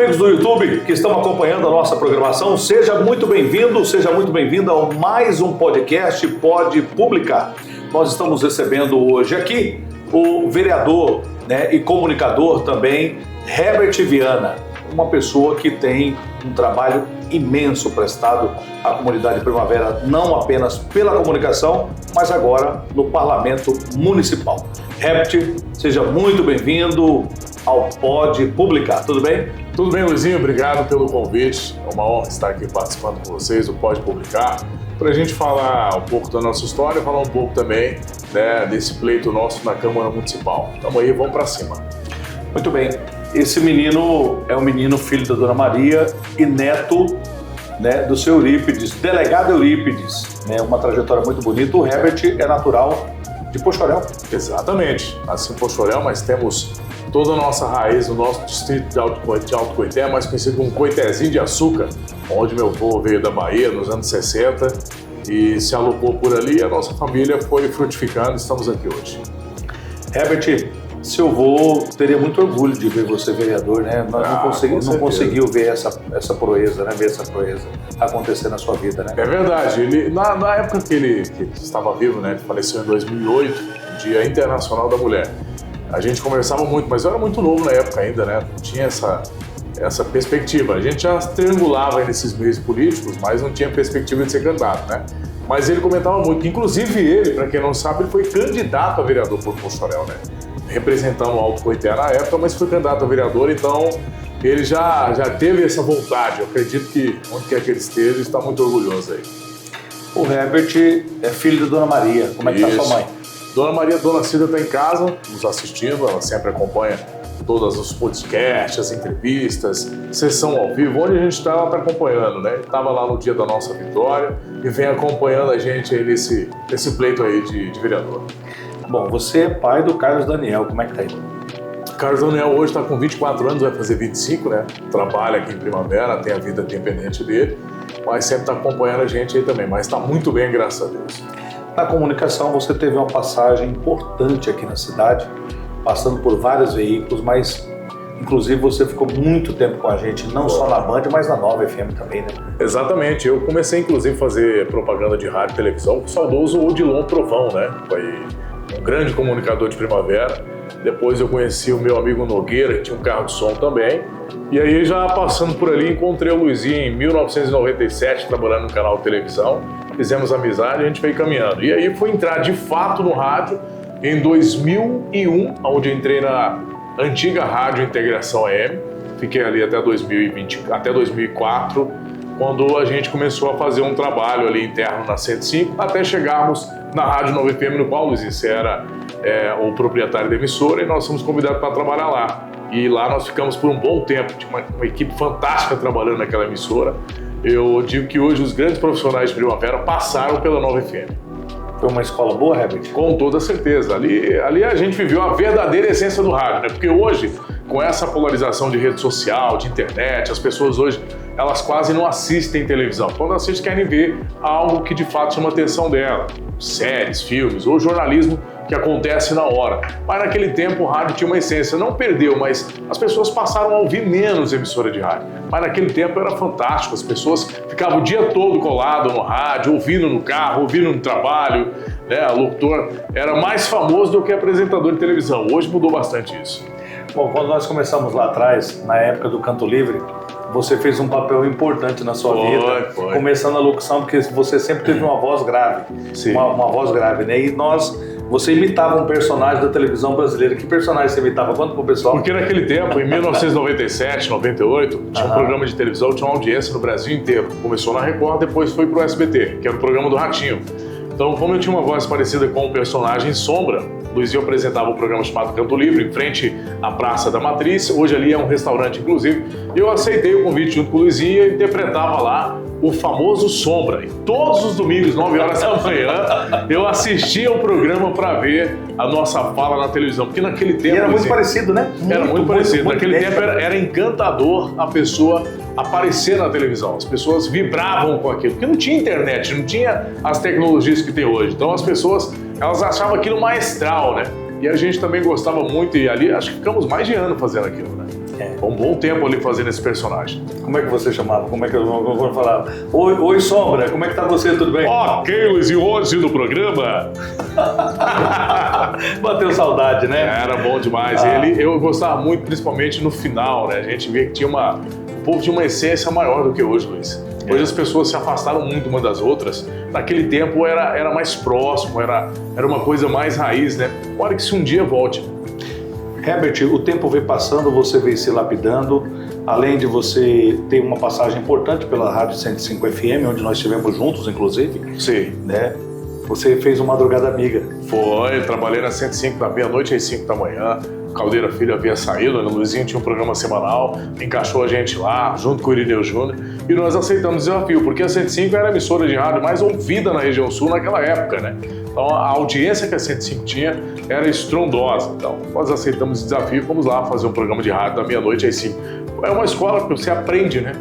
Amigos do YouTube que estão acompanhando a nossa programação, seja muito bem-vindo, seja muito bem-vinda a mais um podcast Pode Publicar. Nós estamos recebendo hoje aqui o vereador, e comunicador também, Herbert Viana, uma pessoa que tem um trabalho imenso prestado à comunidade Primavera, não apenas pela comunicação, mas agora no Parlamento Municipal. Herbert, seja muito bem-vindo ao Pode Publicar, tudo bem? Tudo bem, Luizinho, obrigado pelo convite. É uma honra estar aqui participando com vocês do Pode Publicar, para a gente falar um pouco da nossa história e falar um pouco também desse pleito nosso na Câmara Municipal. Então aí, vamos para cima. Muito bem. Esse menino é um menino filho da Dona Maria e neto do seu Eurípides, delegado Eurípides, uma trajetória muito bonita. O Herbert é natural de Poxoréu. Exatamente, nasci em Poxoréu, mas temos toda a nossa raiz no nosso distrito de Alto Coité, mais conhecido como Coitézinho de Açúcar, onde meu avô veio da Bahia nos anos 60 e se alocou por ali e a nossa família foi frutificando e estamos aqui hoje. Herbert, seu avô teria muito orgulho de ver você vereador, Nós não conseguiu ver essa proeza, ver essa proeza acontecer na sua vida, É verdade. Ele, na época que ele estava vivo, ele faleceu em 2008, Dia Internacional da Mulher. A gente conversava muito, mas eu era muito novo na época ainda, Não tinha essa perspectiva. A gente já triangulava nesses meios políticos, mas não tinha perspectiva de ser candidato, Mas ele comentava muito, que inclusive ele, para quem não sabe, ele foi candidato a vereador por Poxoréu, representando o Alto Coité na época, mas foi candidato a vereador, então ele já teve essa vontade. Eu acredito que onde quer que ele esteja, ele está muito orgulhoso aí. O Herbert é filho da Dona Maria. Como é que está sua mãe? Dona Maria, Dona Cida está em casa, nos assistindo, ela sempre acompanha todos os podcasts, as entrevistas, sessão ao vivo, onde a gente está, ela está acompanhando, Estava lá no dia da nossa vitória e vem acompanhando a gente aí nesse pleito aí de vereador. Bom, você é pai do Carlos Daniel, como é que tá aí? Carlos Daniel hoje está com 24 anos, vai fazer 25, Trabalha aqui em Primavera, tem a vida independente dele, mas sempre está acompanhando a gente aí também, mas está muito bem, graças a Deus. Na comunicação você teve uma passagem importante aqui na cidade, passando por vários veículos, mas inclusive você ficou muito tempo com a gente, não só na Band, mas na Nova FM também, Exatamente, eu comecei inclusive a fazer propaganda de rádio e televisão com o saudoso Odilon Trovão, Foi um grande comunicador de Primavera. Depois eu conheci o meu amigo Nogueira, que tinha um carro de som também. E aí, já passando por ali, encontrei o Luizinho em 1997, trabalhando no canal de televisão. Fizemos amizade e a gente veio caminhando. E aí, fui entrar de fato no rádio em 2001, onde eu entrei na antiga Rádio Integração AM. Fiquei ali até 2004, quando a gente começou a fazer um trabalho ali interno na 105, até chegarmos na Rádio Nova FM, no qual, Luizinho, você era o proprietário da emissora, e nós fomos convidados para trabalhar lá. E lá nós ficamos por um bom tempo, tinha uma equipe fantástica trabalhando naquela emissora. Eu digo que hoje os grandes profissionais de Primavera passaram pela Nova FM. Foi uma escola boa, Herbert? Com toda certeza. Ali a gente viveu a verdadeira essência do rádio, Porque hoje, com essa polarização de rede social, de internet, as pessoas hoje, elas quase não assistem televisão. Quando assistem, querem ver algo que de fato chama a atenção dela. Séries, filmes ou jornalismo que acontece na hora. Mas naquele tempo o rádio tinha uma essência, não perdeu, mas as pessoas passaram a ouvir menos emissora de rádio. Mas naquele tempo era fantástico, as pessoas ficavam o dia todo colado no rádio, ouvindo no carro, ouvindo no trabalho, O locutor era mais famoso do que apresentador de televisão. Hoje mudou bastante isso. Bom, quando nós começamos lá atrás, na época do Canto Livre, você fez um papel importante na sua vida, começando a locução, porque você sempre teve uma voz grave, uma voz grave, E você imitava um personagem da televisão brasileira. Que personagem você imitava? Conta pro pessoal. Porque naquele tempo, em 1997, 98, tinha um programa de televisão, tinha uma audiência no Brasil inteiro. Começou na Record, depois foi pro SBT, que era o programa do Ratinho. Então, como eu tinha uma voz parecida com o personagem Sombra, Luizinho apresentava um programa chamado Canto Livre, em frente à Praça da Matriz. Hoje ali é um restaurante, inclusive. Eu aceitei o convite junto com o Luizinho e interpretava lá o famoso Sombra. E todos os domingos, 9 horas da manhã, eu assistia o programa para ver a nossa fala na televisão. Porque naquele tempo... E era muito parecido, Era muito parecido. Naquele tempo era encantador a pessoa aparecer na televisão. As pessoas vibravam com aquilo. Porque não tinha internet, não tinha as tecnologias que tem hoje. Então as pessoas, elas achavam aquilo maestral, E a gente também gostava muito. E ali, acho que ficamos mais de ano fazendo aquilo, Foi um bom tempo ali fazendo esse personagem. Como é que você chamava? Como é que eu vou falar? Oi, Sombra, como é que tá você? Tudo bem? Ok, Luiz, e hoje no programa? Bateu saudade, né? Era bom demais. Eu gostava muito, principalmente no final, né? A gente via que o povo tinha uma essência maior do que hoje, Luiz. Hoje as pessoas se afastaram muito uma das outras. Naquele tempo era mais próximo, era uma coisa mais raiz, né? Olha que se um dia volte. Herbert, o tempo veio passando, você veio se lapidando, além de você ter uma passagem importante pela Rádio 105 FM, onde nós estivemos juntos, inclusive. Sim. Né? Você fez uma madrugada amiga. Foi, eu trabalhei na 105 da meia-noite às 5 da manhã. Caldeira Filho havia saído, o Luizinho tinha um programa semanal, encaixou a gente lá, junto com o Irineu Júnior, e nós aceitamos o desafio, porque a 105 era a emissora de rádio mais ouvida na região sul naquela época, né? Então a audiência que a 105 tinha era estrondosa. Então nós aceitamos o desafio e fomos lá fazer um programa de rádio da meia-noite às 5. É uma escola que você aprende, né?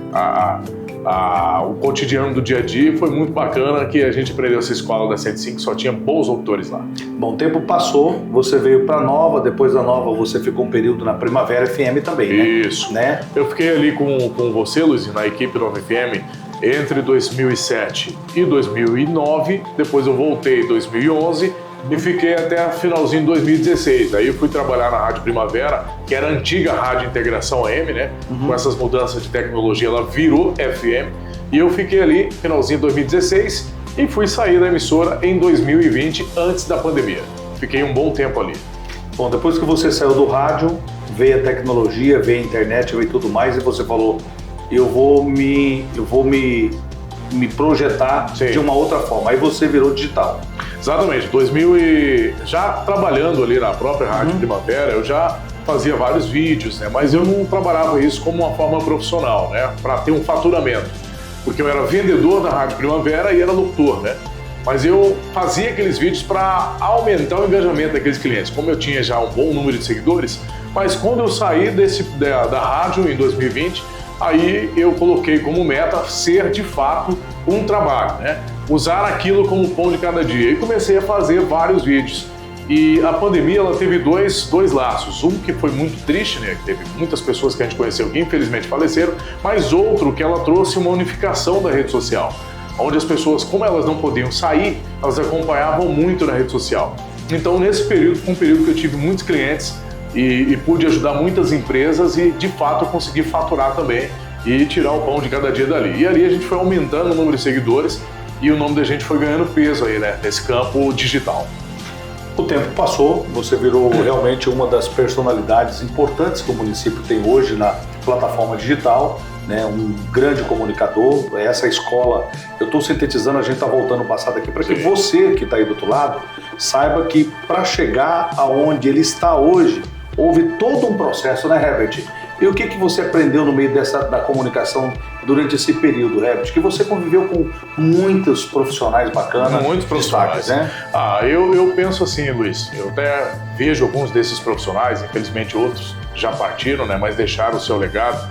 O cotidiano do dia a dia, foi muito bacana que a gente aprendeu essa escola da 105, só tinha bons locutores lá. Bom, o tempo passou, você veio para Nova, depois da Nova você ficou um período na Primavera FM também, né? Isso. Né? Eu fiquei ali com você, Luiz, na equipe Nova FM, entre 2007 e 2009, depois eu voltei em 2011 e fiquei até finalzinho de 2016. Aí eu fui trabalhar na Rádio Primavera, que era a antiga Rádio Integração AM, né? Com essas mudanças de tecnologia, ela virou FM. E eu fiquei ali, finalzinho de 2016, e fui sair da emissora em 2020, antes da pandemia. Fiquei um bom tempo ali. Bom, depois que você saiu do rádio, veio a tecnologia, veio a internet, veio tudo mais, e você falou, eu vou me projetar de uma outra forma. Aí você virou digital. Exatamente, já trabalhando ali na própria Rádio Primavera, eu já fazia vários vídeos, né? Mas eu não trabalhava isso como uma forma profissional, né? Para ter um faturamento, porque eu era vendedor da Rádio Primavera e era locutor, né? Mas eu fazia aqueles vídeos para aumentar o engajamento daqueles clientes, como eu tinha já um bom número de seguidores. Mas quando eu saí da rádio em 2020, aí eu coloquei como meta ser de fato um trabalho, né? Usar aquilo como pão de cada dia. E comecei a fazer vários vídeos. E a pandemia, ela teve dois laços. Um que foi muito triste, né? Que teve muitas pessoas que a gente conheceu que infelizmente faleceram, mas outro que ela trouxe uma unificação da rede social, onde as pessoas, como elas não podiam sair, elas acompanhavam muito na rede social. Então, nesse período, foi um período que eu tive muitos clientes e pude ajudar muitas empresas e, de fato, eu consegui faturar também e tirar o pão de cada dia dali. E ali a gente foi aumentando o número de seguidores e o nome da gente foi ganhando peso aí, né, nesse campo digital. O tempo passou, você virou realmente uma das personalidades importantes que o município tem hoje na plataforma digital, né, um grande comunicador. Essa escola, eu estou sintetizando, a gente está voltando ao passado aqui, para que você que está aí do outro lado saiba que para chegar aonde ele está hoje, houve todo um processo, né, Herbert? E o que você aprendeu no meio da comunicação durante esse período, Herbert? Que você conviveu com muitos profissionais bacanas. Muitos profissionais, né? Eu penso assim, Luiz, eu até vejo alguns desses profissionais, infelizmente outros já partiram, né, mas deixaram o seu legado.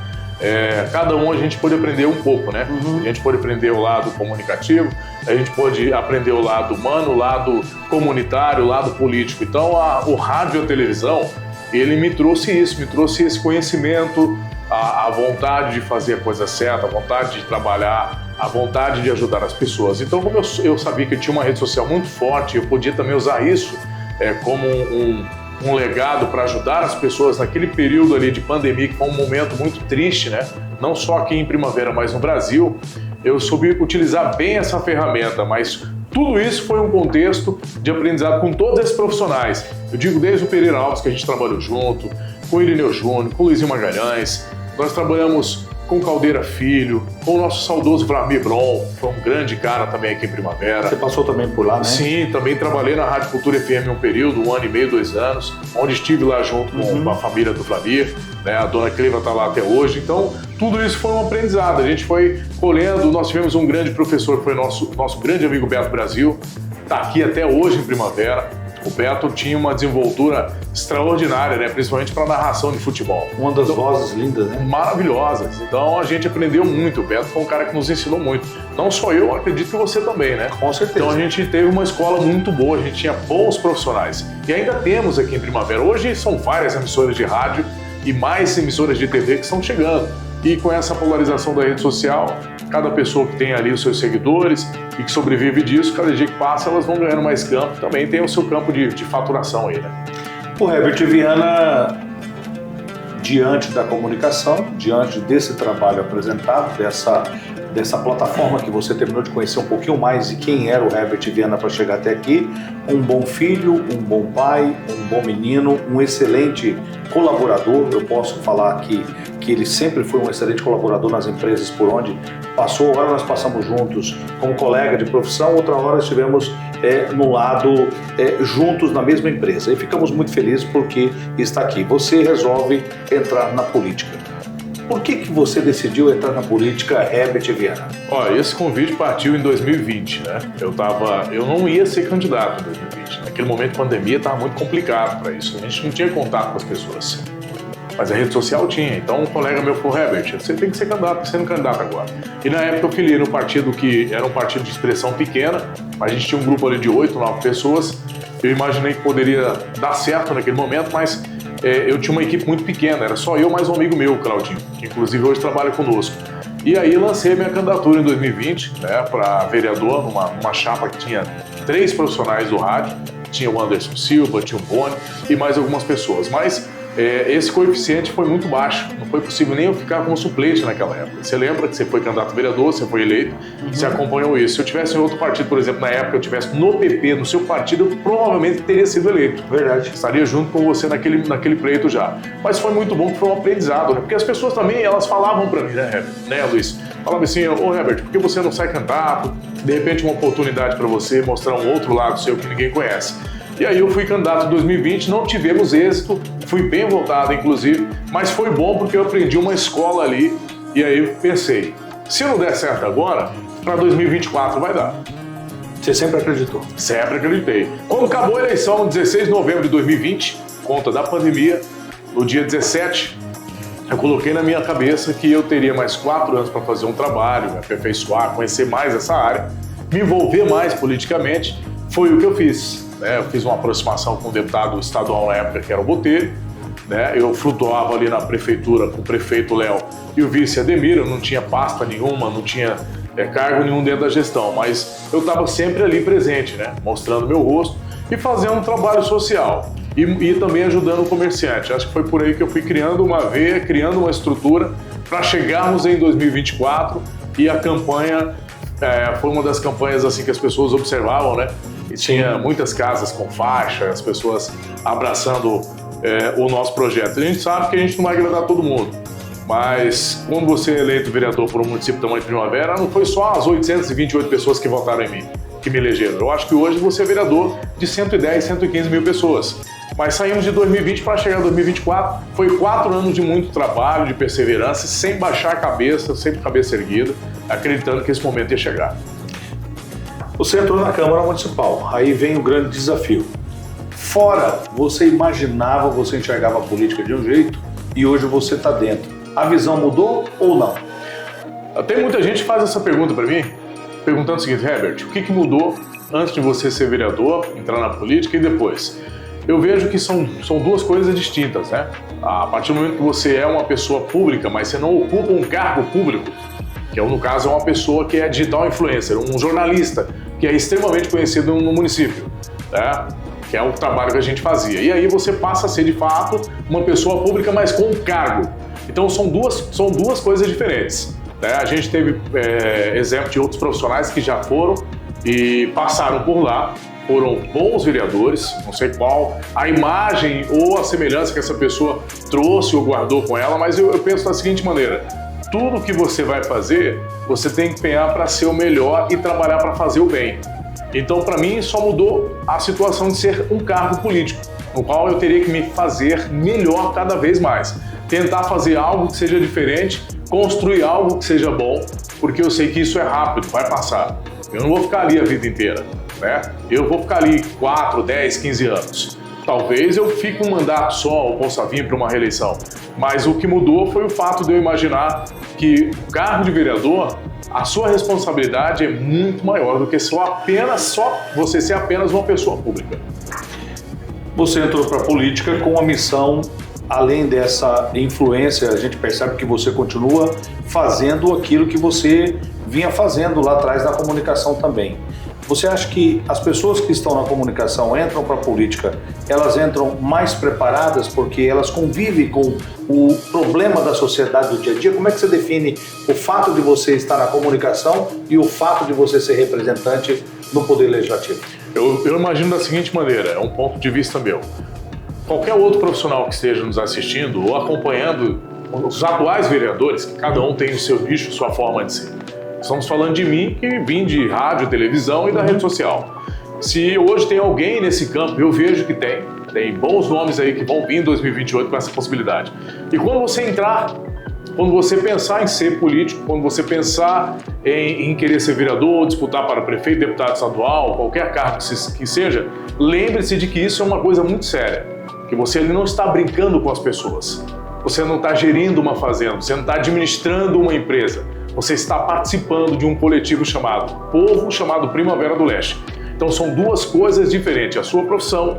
Cada um a gente pode aprender um pouco, né? A gente pode aprender o lado comunicativo, a gente pode aprender o lado humano, o lado comunitário, o lado político. Então, o rádio e a televisão, ele me trouxe esse conhecimento, a vontade de fazer a coisa certa, a vontade de trabalhar, a vontade de ajudar as pessoas. Então, como eu sabia que eu tinha uma rede social muito forte, eu podia também usar isso como um legado para ajudar as pessoas naquele período ali de pandemia, que foi um momento muito triste, né? Não só aqui em Primavera, mas no Brasil. Eu soube utilizar bem essa ferramenta, mas tudo isso foi um contexto de aprendizado com todos esses profissionais. Eu digo desde o Pereira Alves, que a gente trabalhou junto, com o Irineu Júnior, com o Luizinho Magalhães. Nós trabalhamos com o Caldeira Filho, com o nosso saudoso Vlamir Bron, que foi um grande cara também aqui em Primavera. Você passou também por lá, né? Sim, também trabalhei na Rádio Cultura FM um período, 1 ano e meio, 2 anos, onde estive lá junto com a família do Vlamir, né? A dona Cleva está lá até hoje. Então, tudo isso foi um aprendizado. A gente foi colhendo, nós tivemos um grande professor, que foi nosso grande amigo Beto Brasil, está aqui até hoje em Primavera. O Beto tinha uma desenvoltura extraordinária, né? Principalmente para narração de futebol. Uma das vozes lindas, né? Maravilhosas. Então a gente aprendeu muito. O Beto foi um cara que nos ensinou muito. Não só eu, acredito que você também, né? Com certeza. Então a gente teve uma escola muito boa, a gente tinha bons profissionais. E ainda temos aqui em Primavera. Hoje são várias emissoras de rádio e mais emissoras de TV que estão chegando. E com essa polarização da rede social, cada pessoa que tem ali os seus seguidores e que sobrevive disso, cada dia que passa elas vão ganhando mais campo, também tem o seu campo de faturação aí, né? O Herbert Viana, diante da comunicação, diante desse trabalho apresentado, dessa plataforma que você terminou de conhecer um pouquinho mais de quem era o Herbert Viana para chegar até aqui, um bom filho, um bom pai, um bom menino, um excelente colaborador. Eu posso falar que ele sempre foi um excelente colaborador nas empresas por onde passou. Hora nós passamos juntos como colega de profissão, outra hora estivemos no lado juntos na mesma empresa. E ficamos muito felizes porque está aqui. Você resolve entrar na política. Por que você decidiu entrar na política, Herbert Viana? Olha, esse convite partiu em 2020, né? Eu não ia ser candidato em 2020. Naquele momento, a pandemia estava muito complicado para isso. A gente não tinha contato com as pessoas. Mas a rede social tinha. Então, um colega meu falou, Herbert, você tem que ser candidato, você não é candidato agora. E na época eu filiei no partido que era um partido de expressão pequena, mas a gente tinha um grupo ali de 8, 9 pessoas. Eu imaginei que poderia dar certo naquele momento, mas eu tinha uma equipe muito pequena, era só eu mais um amigo meu, Claudinho, que inclusive hoje trabalha conosco. E aí lancei minha candidatura em 2020, né, para vereador, numa chapa que tinha 3 profissionais do rádio, tinha o Anderson Silva, tinha o Boni e mais algumas pessoas, mas esse coeficiente foi muito baixo, não foi possível nem eu ficar como suplente naquela época. Você lembra que você foi candidato a vereador, você foi eleito, você acompanhou isso. Se eu tivesse em outro partido, por exemplo, na época eu tivesse no PP, no seu partido, eu provavelmente teria sido eleito. Verdade. Estaria junto com você naquele pleito já. Mas foi muito bom, foi um aprendizado, né? Porque as pessoas também, elas falavam pra mim, né, Luiz? Falavam assim, ô Herbert, por que você não sai candidato? De repente uma oportunidade para você mostrar um outro lado seu que ninguém conhece. E aí eu fui candidato em 2020, não tivemos êxito, fui bem votado inclusive, mas foi bom porque eu aprendi uma escola ali e aí eu pensei, se não der certo agora, para 2024 vai dar. Você sempre acreditou? Sempre acreditei. Quando acabou a eleição, 16 de novembro de 2020, conta da pandemia, no dia 17, eu coloquei na minha cabeça que eu teria mais 4 anos para fazer um trabalho, me aperfeiçoar, conhecer mais essa área, me envolver mais politicamente, foi o que eu fiz. Eu fiz uma aproximação com o deputado estadual na época, que era o Botelho, né? Eu flutuava ali na prefeitura com o prefeito Léo e o vice Ademir, eu não tinha pasta nenhuma, não tinha cargo nenhum dentro da gestão, mas eu estava sempre ali presente, né? Mostrando meu rosto e fazendo um trabalho social e também ajudando o comerciante. Acho que foi por aí que eu fui criando uma veia, criando uma estrutura para chegarmos em 2024 e a campanha foi uma das campanhas assim que as pessoas observavam, né? E tinha muitas casas com faixa, as pessoas abraçando o nosso projeto. A gente sabe que a gente não vai agradar todo mundo, mas quando você é eleito vereador por um município do tamanho de Primavera, não foi só as 828 pessoas que votaram em mim, que me elegeram. Eu acho que hoje você é vereador de 110, 115 mil pessoas. Mas saímos de 2020 para chegar em 2024, foi 4 anos de muito trabalho, de perseverança, sem baixar a cabeça, sempre cabeça erguida, acreditando que esse momento ia chegar. Você entrou na Câmara Municipal, aí vem o grande desafio. Fora, você imaginava, você enxergava a política de um jeito e hoje você está dentro. A visão mudou ou não? Tem muita gente que faz essa pergunta para mim, perguntando o seguinte, Herbert, o que mudou antes de você ser vereador, entrar na política e depois? Eu vejo que são 2 coisas distintas, né? A partir do momento que você é uma pessoa pública, mas você não ocupa um cargo público, que no caso é uma pessoa que é digital influencer, um jornalista, que é extremamente conhecido no município, né? Que é o trabalho que a gente fazia. E aí você passa a ser, de fato, uma pessoa pública, mas com um cargo. Então são duas coisas diferentes, né? A gente teve exemplo de outros profissionais que já foram e passaram por lá, foram bons vereadores, não sei qual a imagem ou a semelhança que essa pessoa trouxe ou guardou com ela, mas eu penso da seguinte maneira, tudo que você vai fazer, você tem que empenhar para ser o melhor e trabalhar para fazer o bem. Então, para mim, só mudou a situação de ser um cargo político, no qual eu teria que me fazer melhor cada vez mais. Tentar fazer algo que seja diferente, construir algo que seja bom, porque eu sei que isso é rápido, vai passar. Eu não vou ficar ali a vida inteira, né? Eu vou ficar ali 4, 10, 15 anos. Talvez eu fique um mandato só ou possa vir para uma reeleição. Mas o que mudou foi o fato de eu imaginar que o cargo de vereador, a sua responsabilidade é muito maior do que você ser apenas uma pessoa pública. Você entrou para a política com a missão além dessa influência, a gente percebe que você continua fazendo aquilo que você vinha fazendo lá atrás na comunicação também. Você acha que as pessoas que estão na comunicação entram para a política, elas entram mais preparadas porque elas convivem com o problema da sociedade do dia a dia? Como é que você define o fato de você estar na comunicação e o fato de você ser representante no Poder Legislativo? Eu imagino da seguinte maneira, é um ponto de vista meu. Qualquer outro profissional que esteja nos assistindo ou acompanhando os atuais vereadores, que cada um tem o seu nicho, sua forma de ser. Estamos falando de mim, que vim de rádio, televisão e da rede social. Se hoje tem alguém nesse campo, eu vejo que tem bons nomes aí que vão vir em 2028 com essa possibilidade. E quando você entrar, quando você pensar em ser político, quando você pensar em querer ser vereador, disputar para prefeito, deputado estadual, qualquer cargo que seja, lembre-se de que isso é uma coisa muito séria, que você ali não está brincando com as pessoas, você não está gerindo uma fazenda, você não está administrando uma empresa, você está participando de um coletivo chamado Povo, chamado Primavera do Leste. Então são duas coisas diferentes, a sua profissão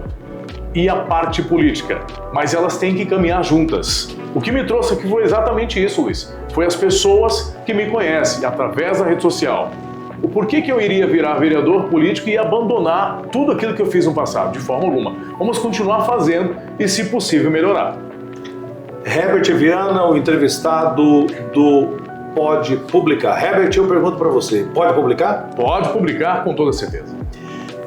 e a parte política, mas elas têm que caminhar juntas. O que me trouxe aqui foi exatamente isso, Luiz. Foi as pessoas que me conhecem através da rede social. O porquê que eu iria virar vereador político e abandonar tudo aquilo que eu fiz no passado? De forma alguma. Vamos continuar fazendo e, se possível, melhorar. Herbert Viana, o entrevistado do Pode Publicar. Herbert, eu pergunto para você, pode publicar? Pode publicar, com toda certeza.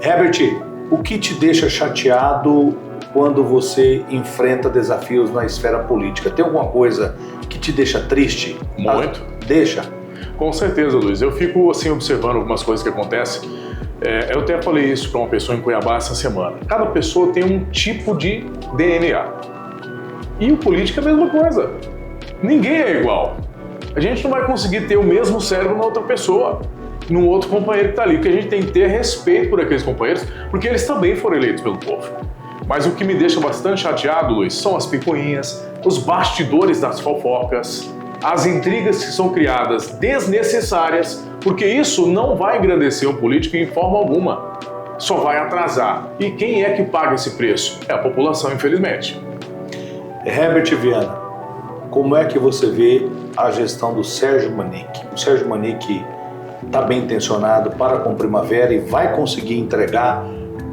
Herbert, o que te deixa chateado quando você enfrenta desafios na esfera política? Tem alguma coisa que te deixa triste? Muito. Deixa? Com certeza, Luiz. Eu fico assim observando algumas coisas que acontecem. Eu até falei isso para uma pessoa em Cuiabá essa semana. Cada pessoa tem um tipo de DNA. E o político é a mesma coisa. Ninguém é igual. A gente não vai conseguir ter o mesmo cérebro na outra pessoa, num outro companheiro que está ali, porque a gente tem que ter respeito por aqueles companheiros, porque eles também foram eleitos pelo povo. Mas o que me deixa bastante chateado, Luiz, são as picuinhas, os bastidores das fofocas, as intrigas que são criadas desnecessárias, porque isso não vai engrandecer o político em forma alguma, só vai atrasar. E quem é que paga esse preço? É a população, infelizmente. Herbert Viana, como é que você vê a gestão do Sérgio Manique? O Sérgio Manique está bem intencionado para com Primavera e vai conseguir entregar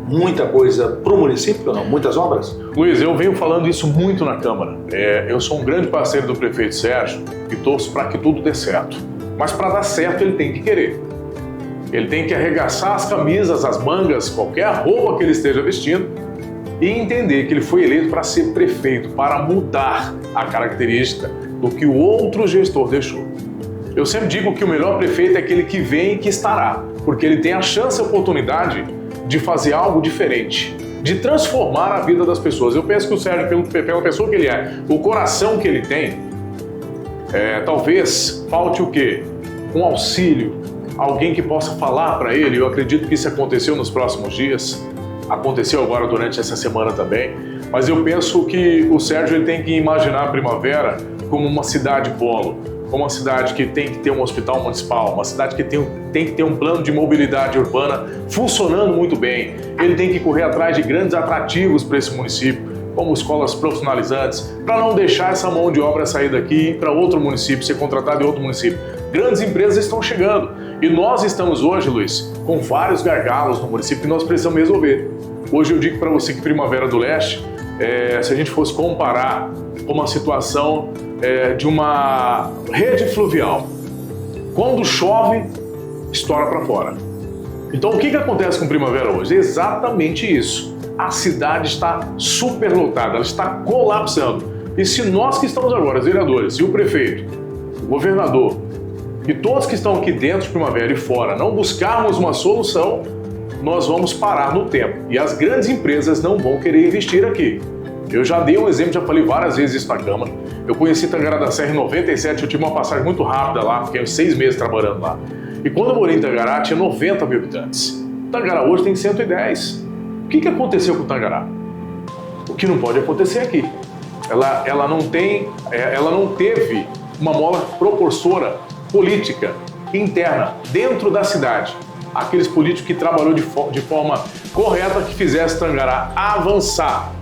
muita coisa para o município ou não? Muitas obras? Luiz, eu venho falando isso muito na Câmara. Eu sou um grande parceiro do prefeito Sérgio e torço para que tudo dê certo. Mas para dar certo ele tem que querer. Ele tem que arregaçar as camisas, as mangas, qualquer roupa que ele esteja vestindo e entender que ele foi eleito para ser prefeito, para mudar a característica do que o outro gestor deixou. Eu sempre digo que o melhor prefeito é aquele que vem e que estará, porque ele tem a chance e a oportunidade de fazer algo diferente, de transformar a vida das pessoas. Eu penso que o Sérgio, pela pessoa que ele é, o coração que ele tem, talvez falte o quê? Um auxílio, alguém que possa falar para ele. Eu acredito que isso aconteceu nos próximos dias, aconteceu agora durante essa semana também, mas eu penso que o Sérgio ele tem que imaginar a Primavera como uma cidade polo, como uma cidade que tem que ter um hospital municipal, uma cidade que tem que ter um plano de mobilidade urbana funcionando muito bem. Ele tem que correr atrás de grandes atrativos para esse município, como escolas profissionalizantes, para não deixar essa mão de obra sair daqui e ir para outro município, ser contratada em outro município. Grandes empresas estão chegando e nós estamos hoje, Luiz, com vários gargalos no município que nós precisamos resolver. Hoje eu digo para você que Primavera do Leste, se a gente fosse comparar com uma situação de uma rede fluvial, quando chove, estoura para fora. Então o que acontece com Primavera hoje? Exatamente isso. A cidade está superlotada, ela está colapsando. E se nós que estamos agora, os vereadores e o prefeito, o governador e todos que estão aqui dentro de Primavera e fora, não buscarmos uma solução, nós vamos parar no tempo. E as grandes empresas não vão querer investir aqui. Eu já dei um exemplo, já falei várias vezes isso na Câmara. Eu conheci Tangará da Serra em 97, eu tive uma passagem muito rápida lá, fiquei uns 6 meses trabalhando lá. E quando eu morei em Tangará, tinha 90 mil habitantes. Tangará hoje tem 110. O que aconteceu com Tangará? O que não pode acontecer aqui. Ela não teve uma mola propulsora política interna dentro da cidade. Aqueles políticos que trabalhou de forma correta que fizesse Tangará avançar.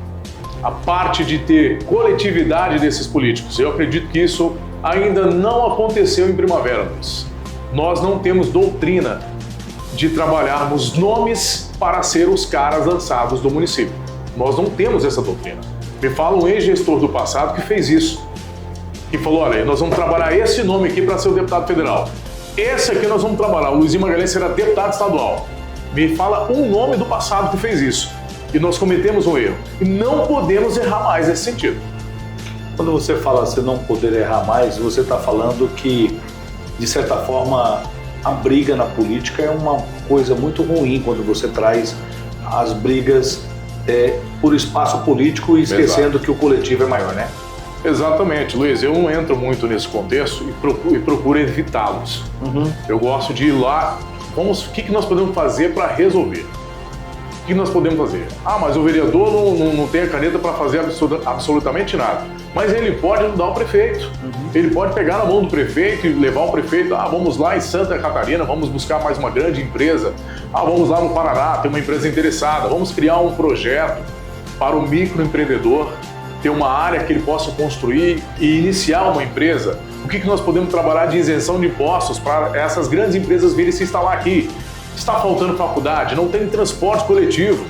a parte de ter coletividade desses políticos. Eu acredito que isso ainda não aconteceu em Primavera, Luiz. Nós não temos doutrina de trabalharmos nomes para ser os caras lançados do município. Nós não temos essa doutrina. Me fala um ex-gestor do passado que fez isso. Que falou, olha, nós vamos trabalhar esse nome aqui para ser o deputado federal. Esse aqui nós vamos trabalhar, o Luizinho Magalhães será deputado estadual. Me fala um nome do passado que fez isso. E nós cometemos um erro. E não podemos errar mais nesse sentido. Quando você fala você não poder errar mais, você está falando que, de certa forma, a briga na política é uma coisa muito ruim quando você traz as brigas por espaço político e esquecendo que o coletivo é maior, né? Exatamente, Luiz. Eu não entro muito nesse contexto e procuro evitá-los. Eu gosto de ir lá, o que nós podemos fazer para resolver? O que nós podemos fazer? Ah, mas o vereador não tem a caneta para fazer absolutamente nada. Mas ele pode ajudar o prefeito. Ele pode pegar na mão do prefeito e levar o prefeito. Ah, vamos lá em Santa Catarina, vamos buscar mais uma grande empresa. Ah, vamos lá no Paraná, tem uma empresa interessada. Vamos criar um projeto para o microempreendedor ter uma área que ele possa construir e iniciar uma empresa. O que nós podemos trabalhar de isenção de impostos para essas grandes empresas virem se instalar aqui? Está faltando faculdade, não tem transporte coletivo.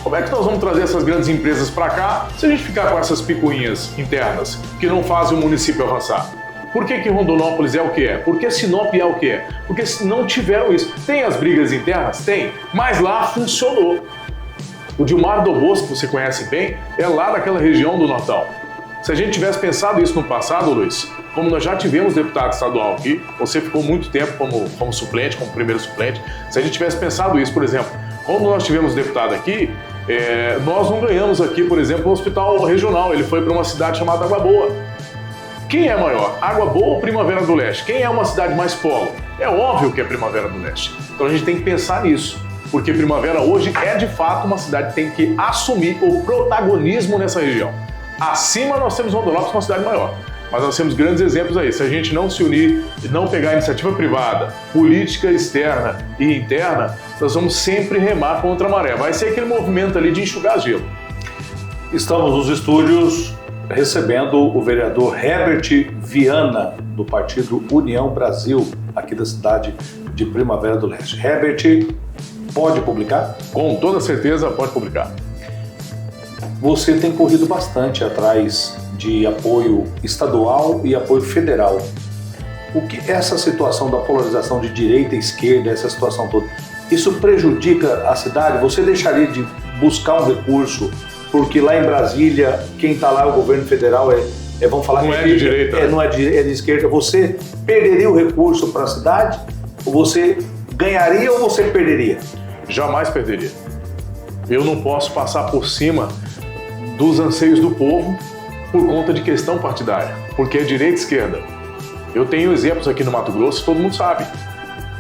Como é que nós vamos trazer essas grandes empresas para cá se a gente ficar com essas picuinhas internas que não fazem o município avançar? Por que Rondonópolis é o que é? Por que Sinop é o que é? Porque não tiveram isso. Tem as brigas internas? Tem, mas lá funcionou. O Dilmar do Bosco, que você conhece bem, é lá daquela região do Nortão. Se a gente tivesse pensado isso no passado, Luiz, como nós já tivemos deputado estadual aqui, você ficou muito tempo como suplente, como primeiro suplente, se a gente tivesse pensado isso, por exemplo, quando nós tivemos deputado aqui, nós não ganhamos aqui, por exemplo, um hospital regional, ele foi para uma cidade chamada Água Boa. Quem é maior, Água Boa ou Primavera do Leste? Quem é uma cidade mais polo? É óbvio que é Primavera do Leste. Então a gente tem que pensar nisso, porque Primavera hoje é de fato uma cidade que tem que assumir o protagonismo nessa região. Acima nós temos Rondonópolis, uma cidade maior. Mas nós temos grandes exemplos aí. Se a gente não se unir e não pegar a iniciativa privada, política externa e interna, nós vamos sempre remar contra a maré. Vai ser aquele movimento ali de enxugar gelo. Estamos nos estúdios recebendo o vereador Herbert Viana, do partido União Brasil, aqui da cidade de Primavera do Leste. Herbert, pode publicar? Com toda certeza, pode publicar. Você tem corrido bastante atrás de apoio estadual e apoio federal. O que essa situação da polarização de direita e esquerda, essa situação toda, isso prejudica a cidade? Você deixaria de buscar um recurso porque lá em Brasília, quem está lá é o governo federal, vamos falar não que é de direita, não é de esquerda. Você perderia o recurso para a cidade? Ou você ganharia ou você perderia? Jamais perderia. Eu não posso passar por cima dos anseios do povo por conta de questão partidária, porque é direita e esquerda. Eu tenho exemplos aqui no Mato Grosso, todo mundo sabe.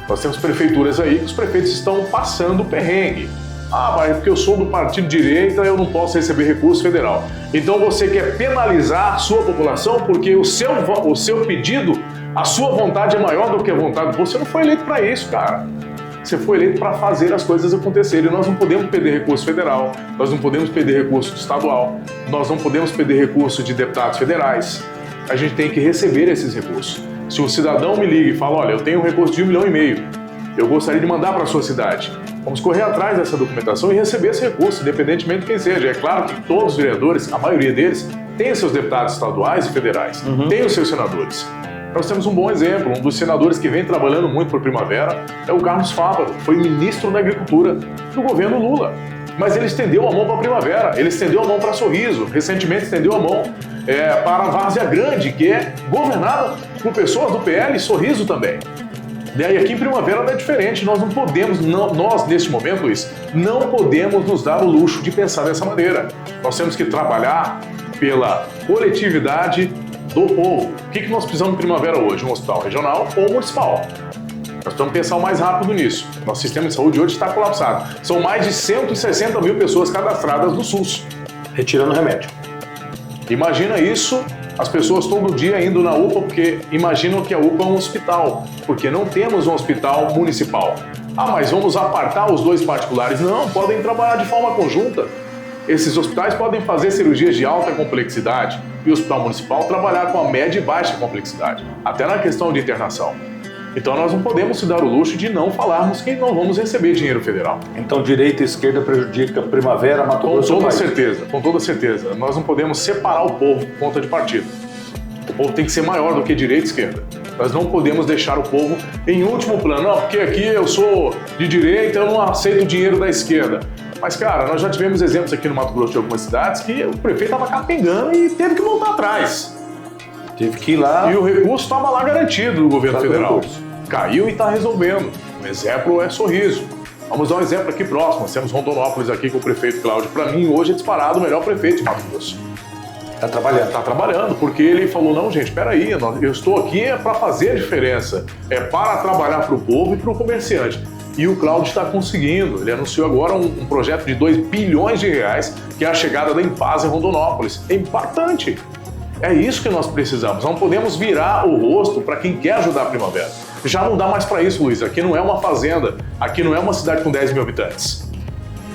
Nós temos prefeituras aí que os prefeitos estão passando perrengue. Ah, mas porque eu sou do partido de direita, eu não posso receber recurso federal. Então você quer penalizar a sua população porque o seu pedido, a sua vontade é maior do que a vontade. Você não foi eleito para isso, cara. Você foi eleito para fazer as coisas acontecerem. Nós não podemos perder recurso federal, nós não podemos perder recurso estadual, nós não podemos perder recurso de deputados federais. A gente tem que receber esses recursos. Se um cidadão me liga e fala, olha, eu tenho um recurso de 1,5 milhão, eu gostaria de mandar para a sua cidade. Vamos correr atrás dessa documentação e receber esse recurso, independentemente de quem seja. É claro que todos os vereadores, a maioria deles, têm seus deputados estaduais e federais, têm os seus senadores. Nós temos um bom exemplo, um dos senadores que vem trabalhando muito por Primavera é o Carlos Fávaro, foi ministro da Agricultura do governo Lula. Mas ele estendeu a mão para a Primavera, ele estendeu a mão para Sorriso, recentemente estendeu a mão para a Várzea Grande, que é governada por pessoas do PL e Sorriso também. E aí aqui em Primavera não é diferente, nós não podemos, nós neste momento, Luiz, não podemos nos dar o luxo de pensar dessa maneira. Nós temos que trabalhar pela coletividade do povo. O que nós precisamos em Primavera hoje? Um hospital regional ou municipal? Nós precisamos pensar o mais rápido nisso. Nosso sistema de saúde hoje está colapsado. São mais de 160 mil pessoas cadastradas no SUS. Retirando remédio. Imagina isso, as pessoas todo dia indo na UPA porque imaginam que a UPA é um hospital, porque não temos um hospital municipal. Ah, mas vamos apartar os dois particulares? Não, podem trabalhar de forma conjunta. Esses hospitais podem fazer cirurgias de alta complexidade e o Hospital Municipal trabalhar com a média e baixa complexidade, até na questão de internação. Então nós não podemos se dar o luxo de não falarmos que não vamos receber dinheiro federal. Então direita e esquerda prejudica Primavera, Mato Grosso. Com toda certeza. Nós não podemos separar o povo por conta de partido. O povo tem que ser maior do que direita e esquerda. Nós não podemos deixar o povo em último plano. Não, porque aqui eu sou de direita, eu não aceito o dinheiro da esquerda. Mas, cara, nós já tivemos exemplos aqui no Mato Grosso de algumas cidades que o prefeito estava capengando e teve que voltar atrás. Teve que ir lá. E o recurso estava lá garantido do governo federal. Caiu e está resolvendo. Um exemplo é Sorriso. Vamos dar um exemplo aqui próximo. Nós temos Rondonópolis aqui com o prefeito Cláudio. Para mim, hoje é disparado o melhor prefeito de Mato Grosso. Está trabalhando. Está trabalhando, porque ele falou, não, gente, espera aí, eu estou aqui para fazer a diferença. É para trabalhar para o povo e para o comerciante. E o Cláudio está conseguindo. Ele anunciou agora um projeto de R$2 bilhões, que é a chegada da Empaz em Rondonópolis. É importante. É isso que nós precisamos. Não podemos virar o rosto para quem quer ajudar a Primavera. Já não dá mais para isso, Luiz. Aqui não é uma fazenda, aqui não é uma cidade com 10 mil habitantes.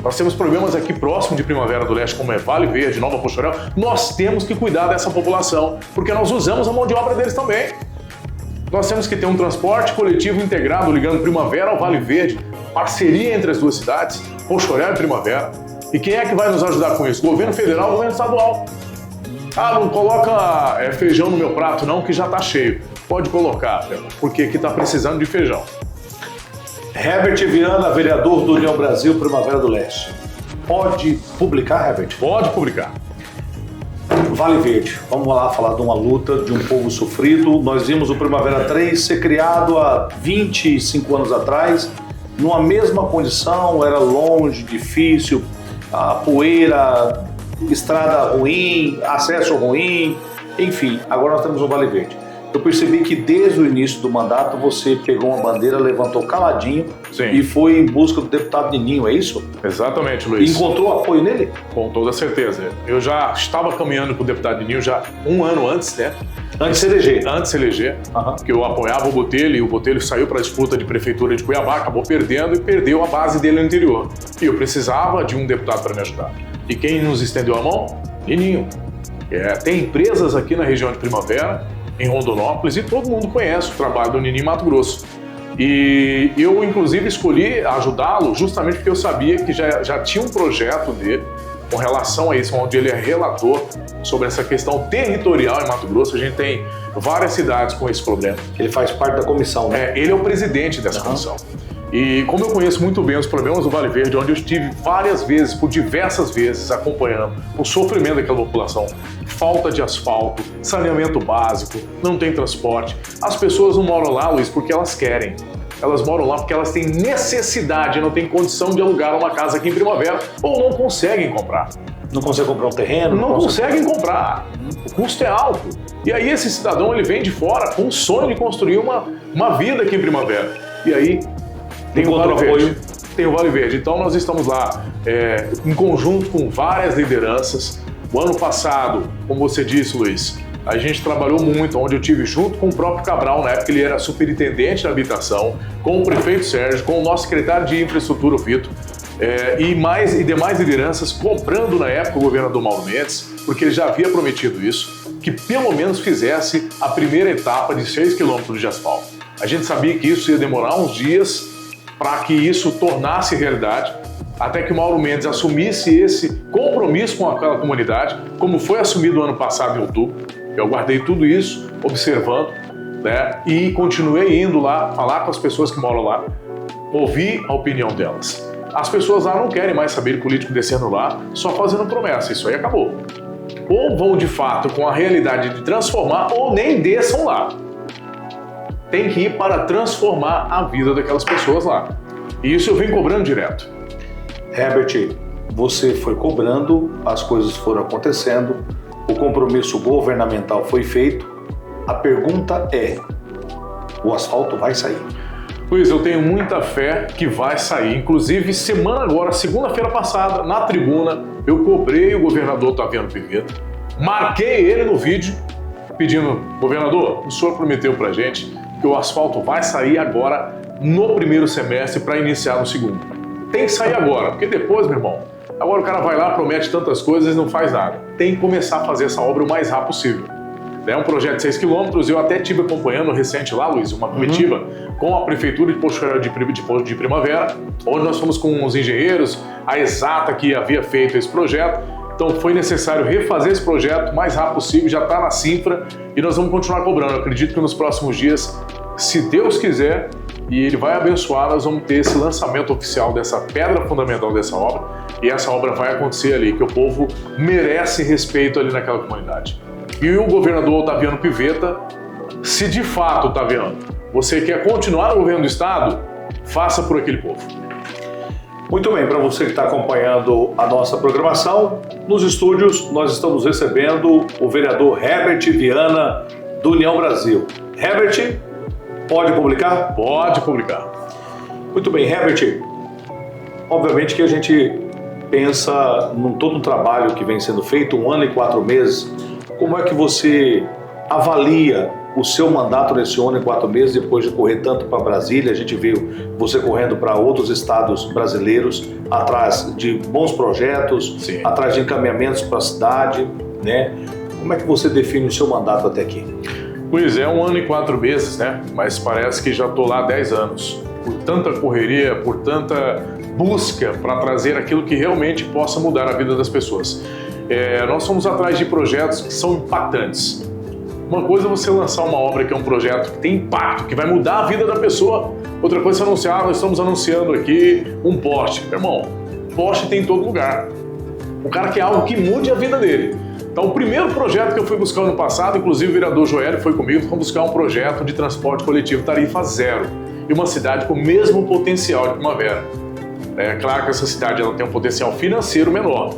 Nós temos problemas aqui próximo de Primavera do Leste, como é Vale Verde, Nova Poxoréu. Nós temos que cuidar dessa população, porque nós usamos a mão de obra deles também. Nós temos que ter um transporte coletivo integrado ligando Primavera ao Vale Verde, parceria entre as duas cidades, Poxoréu e Primavera. E quem é que vai nos ajudar com isso? Governo federal ou governo estadual? Ah, não coloca feijão no meu prato não, que já está cheio. Pode colocar, porque aqui está precisando de feijão. Herbert Viana, vereador do União Brasil, Primavera do Leste. Pode publicar, Herbert? Pode publicar. Vale Verde. Vamos lá falar de uma luta de um povo sofrido. Nós vimos o Primavera 3 ser criado há 25 anos atrás, numa mesma condição, era longe, difícil, a poeira, estrada ruim, acesso ruim, enfim, agora nós temos o Vale Verde. Eu percebi que desde o início do mandato você pegou uma bandeira, levantou caladinho. Sim. E foi em busca do deputado Nininho, é isso? Exatamente, Luiz. Encontrou apoio nele? Com toda certeza. Eu já estava caminhando com o deputado Nininho já um ano antes, né? Antes de se eleger? Antes de se eleger, porque eu apoiava o Botelho e o Botelho saiu para a disputa de prefeitura de Cuiabá, acabou perdendo e perdeu a base dele no interior. E eu precisava de um deputado para me ajudar. E quem nos estendeu a mão? Nininho. Tem empresas aqui na região de Primavera, em Rondonópolis, e todo mundo conhece o trabalho do Nininho em Mato Grosso. E eu, inclusive, escolhi ajudá-lo justamente porque eu sabia que já tinha um projeto dele com relação a isso, onde ele é relator sobre essa questão territorial em Mato Grosso. A gente tem várias cidades com esse problema. Ele faz parte da comissão, né? Ele é o presidente dessa comissão. E como eu conheço muito bem os problemas do Vale Verde, onde eu estive várias vezes, por diversas vezes, acompanhando o sofrimento daquela população, falta de asfalto, saneamento básico, não tem transporte. As pessoas não moram lá, Luiz, porque elas querem. Elas moram lá porque elas têm necessidade, não têm condição de alugar uma casa aqui em Primavera ou não conseguem comprar. Não conseguem comprar um terreno? Não conseguem comprar. O custo é alto. E aí esse cidadão ele vem de fora com o sonho de construir uma vida aqui em Primavera. E aí tem o Vale Verde. Tem o Vale Verde. Então nós estamos lá em conjunto com várias lideranças. O ano passado, como você disse, Luiz, a gente trabalhou muito, onde eu tive junto com o próprio Cabral, na época ele era superintendente da habitação, com o prefeito Sérgio, com o nosso secretário de infraestrutura, o Vitor, e demais lideranças, cobrando na época o governador Mauro Mendes, porque ele já havia prometido isso, que pelo menos fizesse a primeira etapa de 6 quilômetros de asfalto. A gente sabia que isso ia demorar uns dias para que isso tornasse realidade, até que o Mauro Mendes assumisse esse compromisso com aquela comunidade, como foi assumido ano passado em outubro. Eu guardei tudo isso, observando, né, e continuei indo lá, falar com as pessoas que moram lá, ouvir a opinião delas. As pessoas lá não querem mais saber de político descendo lá, só fazendo promessa, isso aí acabou. Ou vão de fato com a realidade de transformar, ou nem desçam lá. Tem que ir para transformar a vida daquelas pessoas lá. E isso eu venho cobrando direto. Herbert, você foi cobrando, as coisas foram acontecendo, o compromisso governamental foi feito. A pergunta é, o asfalto vai sair? Luiz, eu tenho muita fé que vai sair. Inclusive, segunda-feira passada, na tribuna, eu cobrei o governador Otaviano Pivetta, marquei ele no vídeo, pedindo, governador, o senhor prometeu pra gente que o asfalto vai sair agora no primeiro semestre para iniciar no segundo. Tem que sair agora, porque depois, meu irmão, Agora o cara vai lá, promete tantas coisas e não faz nada. Tem que começar a fazer essa obra o mais rápido possível. É um projeto de 6 quilômetros, eu até estive acompanhando recente lá, Luiz, uma comitiva com a Prefeitura de Posto de Primavera, onde nós fomos com os engenheiros, a Exata que havia feito esse projeto. Então foi necessário refazer esse projeto o mais rápido possível, já está na cifra e nós vamos continuar cobrando. Eu acredito que nos próximos dias, se Deus quiser, e Ele vai abençoar, nós vamos ter esse lançamento oficial dessa pedra fundamental dessa obra e essa obra vai acontecer ali, que o povo merece respeito ali naquela comunidade. E o governador Otaviano Pivetta, se de fato, Otaviano, você quer continuar no governo do estado, faça por aquele povo. Muito bem, para você que está acompanhando a nossa programação, nos estúdios nós estamos recebendo o vereador Herbert Viana, do União Brasil. Herbert, pode publicar? Pode publicar. Muito bem, Herbert, obviamente que a gente pensa num todo um trabalho que vem sendo feito, 1 ano e 4 meses, como é que você avalia o seu mandato nesse 1 ano e 4 meses, depois de correr tanto para Brasília? A gente viu você correndo para outros estados brasileiros, atrás de bons projetos, Sim. atrás de encaminhamentos para a cidade, né? Como é que você define o seu mandato até aqui? Luiz, é 1 ano e 4 meses, né? Mas parece que já estou lá há 10 anos. Por tanta correria, por tanta busca para trazer aquilo que realmente possa mudar a vida das pessoas. Nós fomos atrás de projetos que são impactantes. Uma coisa é você lançar uma obra que é um projeto que tem impacto, que vai mudar a vida da pessoa. Outra coisa é anunciar, nós estamos anunciando aqui um poste. Irmão, poste tem em todo lugar. O cara quer algo que mude a vida dele. Então, o primeiro projeto que eu fui buscar ano passado, inclusive o vereador Joélio foi comigo, fomos buscar um projeto de transporte coletivo tarifa zero, em uma cidade com o mesmo potencial de Primavera. É claro que essa cidade ela tem um potencial financeiro menor,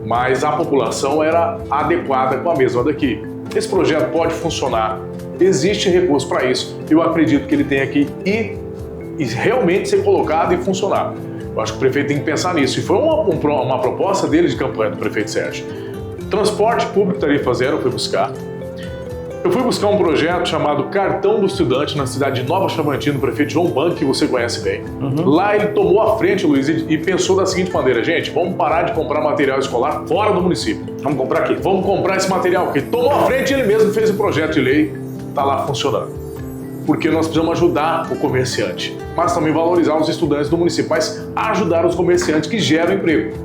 mas a população era adequada com a mesma daqui. Esse projeto pode funcionar, existe recurso para isso, eu acredito que ele tenha que ir e realmente ser colocado e funcionar. Eu acho que o prefeito tem que pensar nisso, e foi uma proposta dele de campanha do prefeito Sérgio. Transporte público tarifa zero eu fui buscar. Eu fui buscar um projeto chamado Cartão do Estudante na cidade de Nova Chavantina, do prefeito João Banco, que você conhece bem. Lá ele tomou a frente, Luiz, e pensou da seguinte maneira: gente, vamos parar de comprar material escolar fora do município. Vamos comprar aqui. Vamos comprar esse material aqui. Tomou a frente e ele mesmo fez o projeto de lei, está lá funcionando. Porque nós precisamos ajudar o comerciante, mas também valorizar os estudantes do município, mas ajudar os comerciantes que geram emprego.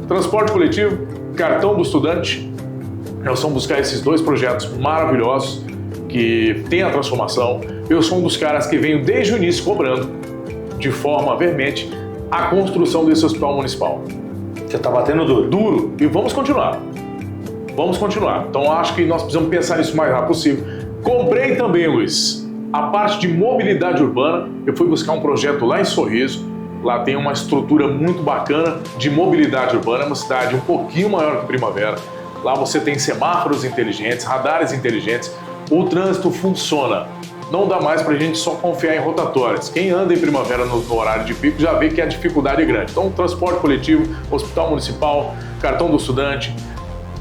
Transporte coletivo, Cartão do Estudante, nós vamos buscar esses 2 projetos maravilhosos que têm a transformação. Eu sou um dos caras que venho desde o início cobrando, de forma veemente, a construção desse hospital municipal. Você está batendo duro? Duro. E vamos continuar. Vamos continuar. Então acho que nós precisamos pensar nisso o mais rápido possível. Comprei também, Luiz, a parte de mobilidade urbana. Eu fui buscar um projeto lá em Sorriso. Lá tem uma estrutura muito bacana de mobilidade urbana. É uma cidade um pouquinho maior que Primavera. Lá você tem semáforos inteligentes, radares inteligentes. O trânsito funciona. Não dá mais para a gente só confiar em rotatórias. Quem anda em Primavera no horário de pico já vê que a dificuldade é grande. Então, transporte coletivo, hospital municipal, cartão do estudante,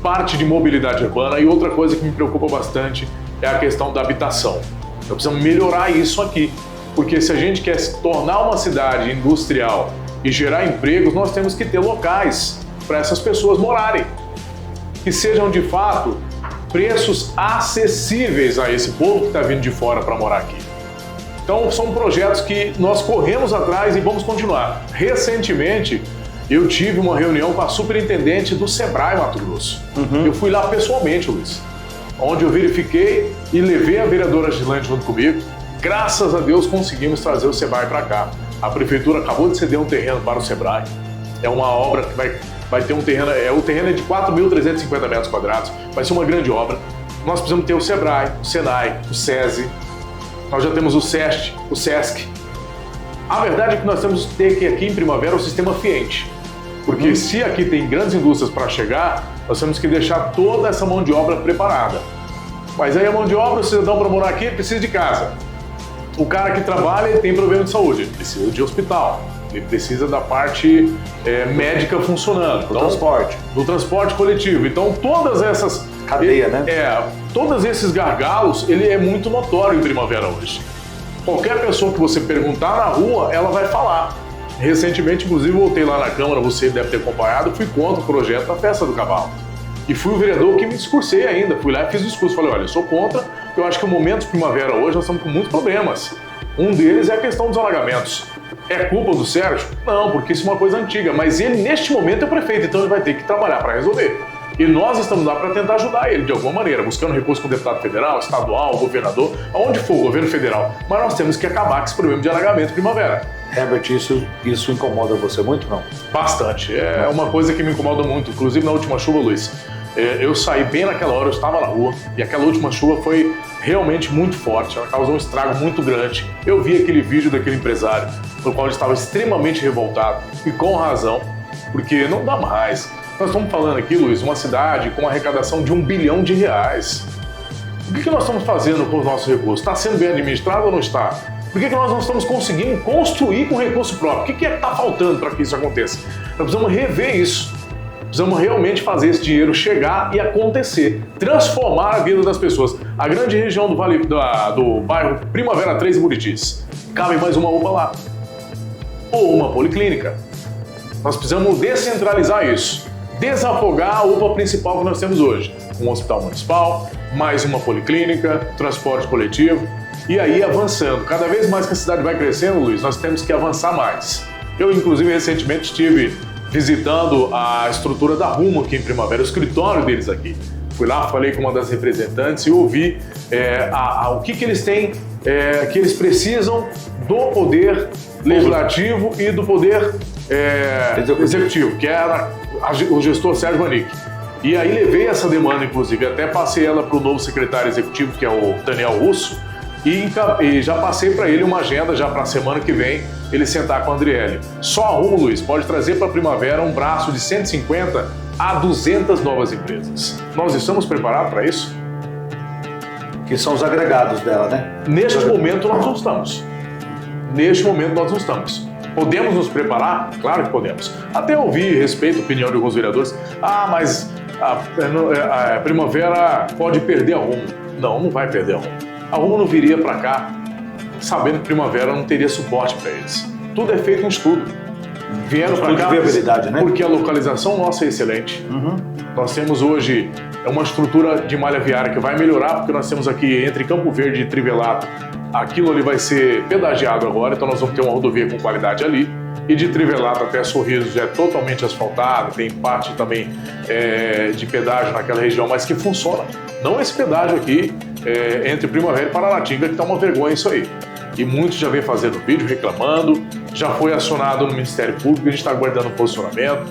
parte de mobilidade urbana. E outra coisa que me preocupa bastante é a questão da habitação. Nós precisamos melhorar isso aqui. Porque se a gente quer se tornar uma cidade industrial e gerar empregos, nós temos que ter locais para essas pessoas morarem. Que sejam, de fato, preços acessíveis a esse povo que está vindo de fora para morar aqui. Então, são projetos que nós corremos atrás e vamos continuar. Recentemente, eu tive uma reunião com a superintendente do Sebrae Mato Grosso. Eu fui lá pessoalmente, Luiz, onde eu verifiquei e levei a vereadora Gislane junto comigo. Graças a Deus conseguimos trazer o Sebrae para cá. A prefeitura acabou de ceder um terreno para o Sebrae. É uma obra que vai ter um terreno, o terreno é de 4.350 metros quadrados, vai ser uma grande obra. Nós precisamos ter o Sebrae, o Senai, o SESI, nós já temos o SESC, o SESC. A verdade é que nós temos que ter aqui em Primavera o sistema FIENTE, porque se aqui tem grandes indústrias para chegar, nós temos que deixar toda essa mão de obra preparada. Mas aí a mão de obra, o cidadão para morar aqui precisa de casa. O cara que trabalha ele tem problema de saúde, ele precisa de hospital. Ele precisa da parte médica funcionando. Do transporte coletivo. Então, todas essas... Cadeia, né? Todos esses gargalos, ele é muito notório em Primavera hoje. Qualquer pessoa que você perguntar na rua, ela vai falar. Recentemente, inclusive, voltei lá na Câmara, você deve ter acompanhado, fui contra o projeto da Festa do Cavalo. E fui o vereador que me discursei ainda, fui lá e fiz o discurso, falei, olha, eu sou contra, eu acho que o momento de primavera hoje nós estamos com muitos problemas. Um deles é a questão dos alagamentos. É culpa do Sérgio? Não, porque isso é uma coisa antiga, mas ele neste momento é o prefeito, então ele vai ter que trabalhar para resolver. E nós estamos lá para tentar ajudar ele de alguma maneira, buscando recurso com o deputado federal, estadual, governador, aonde for, governo federal. Mas nós temos que acabar com esse problema de alagamento primavera. Herbert, isso incomoda você muito, não? Bastante. É uma coisa que me incomoda muito. Inclusive na última chuva, Luiz, eu saí bem naquela hora, eu estava na rua, e aquela última chuva foi realmente muito forte, ela causou um estrago muito grande. Eu vi aquele vídeo daquele empresário, no qual ele estava extremamente revoltado, e com razão, porque não dá mais. Nós estamos falando aqui, Luiz, uma cidade com uma arrecadação de R$1 bilhão. O que nós estamos fazendo com os nossos recursos? Está sendo bem administrado ou não está? Por que nós não estamos conseguindo construir com recurso próprio? O que é que está faltando para que isso aconteça? Nós precisamos rever isso. Precisamos realmente fazer esse dinheiro chegar e acontecer, transformar a vida das pessoas. A grande região do Vale do bairro Primavera 3 e Buritis, cabe mais uma UPA lá, ou uma policlínica. Nós precisamos descentralizar isso, desafogar a UPA principal que nós temos hoje. Um hospital municipal, mais uma policlínica, transporte coletivo, e aí avançando. Cada vez mais que a cidade vai crescendo, Luiz, nós temos que avançar mais. Eu, inclusive, recentemente estive visitando a estrutura da Rumo aqui em Primavera, o escritório deles aqui. Fui lá, falei com uma das representantes e ouvi o que eles têm, que eles precisam do poder legislativo e do poder executivo, que era o gestor Sérgio Manique. E aí levei essa demanda, inclusive, até passei ela para o novo secretário executivo, que é o Daniel Russo, e já passei para ele uma agenda já para a semana que vem, ele sentar com a Andriele. Só a Rumo, Luiz, pode trazer para a Primavera um braço de 150 a 200 novas empresas. Nós estamos preparados para isso? Que são os agregados dela, né? Neste momento nós não estamos. Neste momento nós não estamos. Podemos nos preparar? Claro que podemos. Até ouvi, respeito a opinião de alguns vereadores, mas a Primavera pode perder a Rumo. Não vai perder a Rumo. A Rumo não viria para cá sabendo que Primavera não teria suporte para eles. Tudo é feito em estudo. Vieram para cá né? Porque a localização nossa é excelente. Nós temos hoje uma estrutura de malha viária que vai melhorar, porque nós temos aqui entre Campo Verde e Trivelato, aquilo ali vai ser pedagiado agora, então nós vamos ter uma rodovia com qualidade ali. E de Trivelato até Sorriso já é totalmente asfaltado, tem parte também de pedágio naquela região, mas que funciona. Não esse pedágio aqui entre Primavera e Paranatinga, que está uma vergonha isso aí. E muitos já vem fazendo vídeo reclamando, já foi acionado no Ministério Público, a gente está aguardando o posicionamento.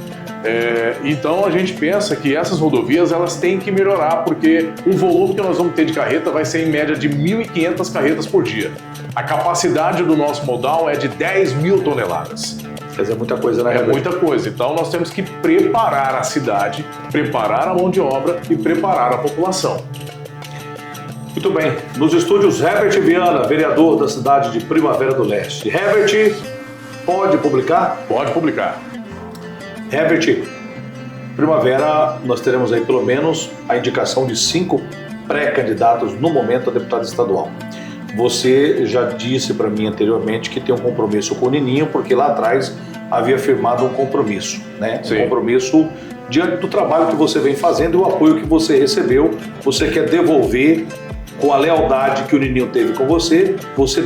Então a gente pensa que essas rodovias elas têm que melhorar, porque o volume que nós vamos ter de carreta vai ser em média de 1.500 carretas por dia. A capacidade do nosso modal é de 10 mil toneladas. Quer dizer, muita coisa, né? É muita coisa. Então nós temos que preparar a cidade, preparar a mão de obra e preparar a população. Muito bem. Nos estúdios, Herbert Viana, vereador da cidade de Primavera do Leste. Herbert, pode publicar? Pode publicar. Herbert, Primavera, nós teremos aí pelo menos a indicação de 5 pré-candidatos no momento a deputado estadual. Você já disse para mim anteriormente que tem um compromisso com o Nininho, porque lá atrás havia firmado um compromisso, né? Sim. Um compromisso diante do trabalho que você vem fazendo e o apoio que você recebeu. Você quer devolver, com a lealdade que o Nininho teve com você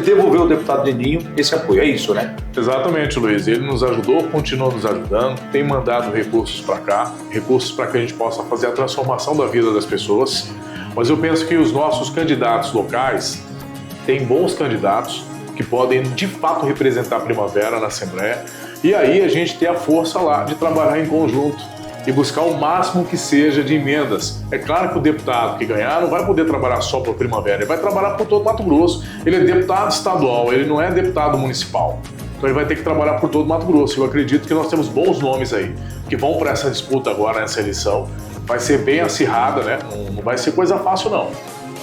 devolveu ao deputado Nininho esse apoio. É isso, né? Exatamente, Luiz. Ele nos ajudou, continua nos ajudando, tem mandado recursos para cá, recursos para que a gente possa fazer a transformação da vida das pessoas. Mas eu penso que os nossos candidatos locais têm bons candidatos que podem, de fato, representar a Primavera na Assembleia. E aí a gente tem a força lá de trabalhar em conjunto e buscar o máximo que seja de emendas. É claro que o deputado que ganhar não vai poder trabalhar só para a Primavera, ele vai trabalhar por todo Mato Grosso. Ele é deputado estadual, ele não é deputado municipal. Então ele vai ter que trabalhar por todo Mato Grosso. Eu acredito que nós temos bons nomes aí, que vão para essa disputa agora, nessa eleição. Vai ser bem acirrada, né? Não vai ser coisa fácil, não.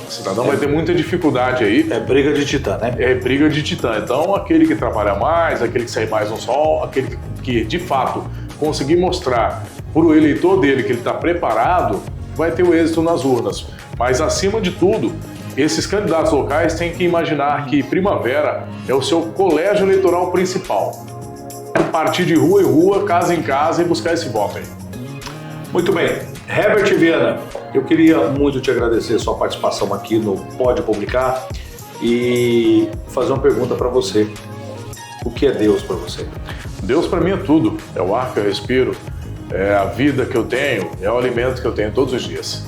O cidadão vai ter muita dificuldade aí. É briga de titã, né? É briga de titã. Então, aquele que trabalha mais, aquele que sai mais no sol, aquele que de fato conseguir mostrar para o eleitor dele que ele está preparado, vai ter o êxito nas urnas. Mas, acima de tudo, esses candidatos locais têm que imaginar que Primavera é o seu colégio eleitoral principal. partir de rua em rua, casa em casa e buscar esse voto aí. Muito bem. Herbert Viana, eu queria muito te agradecer a sua participação aqui no Pode Publicar e fazer uma pergunta para você. O que é Deus para você? Deus para mim é tudo. É o ar que eu respiro, é a vida que eu tenho, é o alimento que eu tenho todos os dias.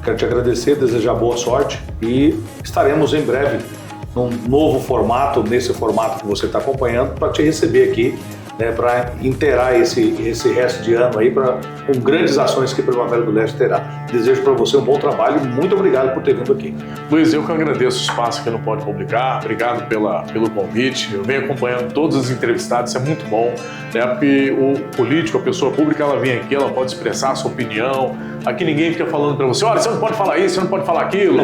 Quero te agradecer, desejar boa sorte e estaremos em breve num novo formato, nesse formato que você está acompanhando, para te receber aqui, né, para inteirar esse resto de ano aí com grandes ações que a Primavera do Leste terá. Desejo para você um bom trabalho e muito obrigado por ter vindo aqui. Luiz, eu que agradeço o espaço que não pode publicar, obrigado pelo convite. Eu venho acompanhando todos os entrevistados, isso é muito bom, né, porque o político, a pessoa pública, ela vem aqui, ela pode expressar a sua opinião. Aqui ninguém fica falando para você, olha, você não pode falar isso, você não pode falar aquilo.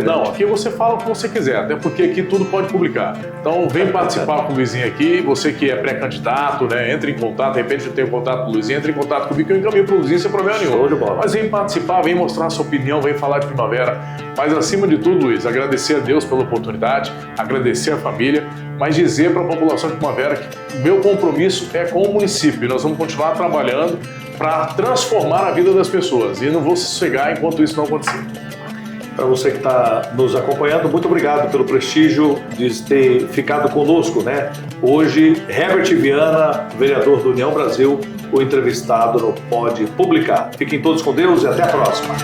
Não, aqui você fala o que você quiser, até porque aqui tudo pode publicar. Então vem participar com o Luizinho aqui, você que é pré-candidato, né, entre em contato, de repente eu tenho contato com o Luizinho, entre em contato comigo que eu encaminho para o Luizinho sem problema nenhum. Show de bola. Mas vem participar, vem mostrar a sua opinião, vem falar de Primavera. Mas acima de tudo, Luiz, agradecer a Deus pela oportunidade, agradecer a família, mas dizer para a população de Primavera que o meu compromisso é com o município. Nós vamos continuar trabalhando para transformar a vida das pessoas e não vou sossegar enquanto isso não acontecer. Para você que está nos acompanhando, muito obrigado pelo prestígio de ter ficado conosco, né? Hoje, Herbert Viana, vereador do União Brasil, o entrevistado no Pode Publicar. Fiquem todos com Deus e até a próxima.